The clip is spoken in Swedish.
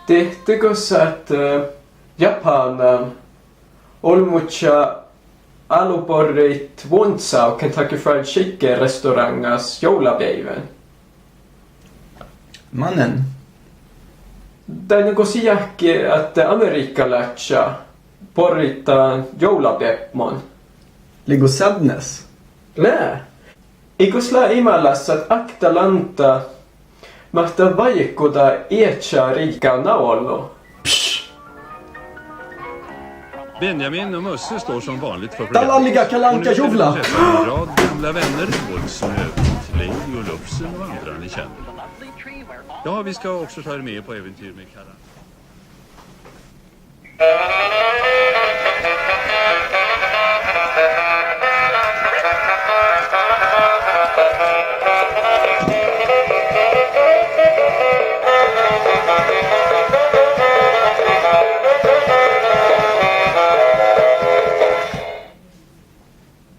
Tehtäkössä, että Japanan olmucha aluporrit Wonsau Kentucky Fried Chicken restaurangas joulapäivän. Mannen. Tai niinku sijäkki, että amerikkalaisia porrittaa joulapäivän. Ligo sadness. Nää. Eikö sillä imälässä, että Aktalanta mahtaa vaikuttaa iätsää riikkaa naollu? Benjamin och Musse står som vanligt för Tallalliga kalanka jovla. En rad gamla vänner, både Snövit, Lady och Lufsen och andra ni känner. Ja, vi ska också ta er med på äventyr med Karan.